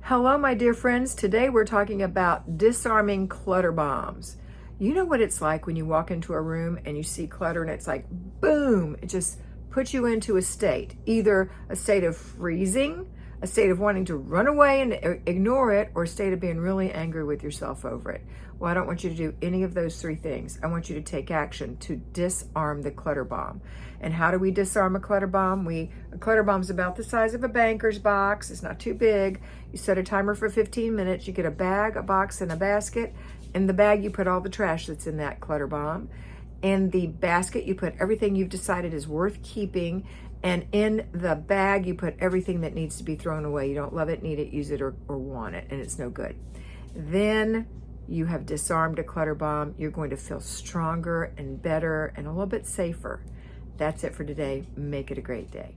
Hello, my dear friends. Today we're talking about disarming clutter bombs. You know what it's like when you walk into a room and you see clutter and it's like, boom, it just puts you into a state, either a state of freezing, a state of wanting to run away and ignore it, or a state of being really angry with yourself over it. Well, I don't want you to do any of those three things. I want you to take action to disarm the clutter bomb. And how do we disarm a clutter bomb? A clutter bomb's about the size of a banker's box. It's not too big. You set a timer for 15 minutes. You get a bag, a box, and a basket. In the bag, you put all the trash that's in that clutter bomb. In the basket, you put everything you've decided is worth keeping. And in the bag, you put everything that needs to be thrown away. You don't love it, need it, use it, or want it, and it's no good. Then you have disarmed a clutter bomb. You're going to feel stronger and better and a little bit safer. That's it for today. Make it a great day.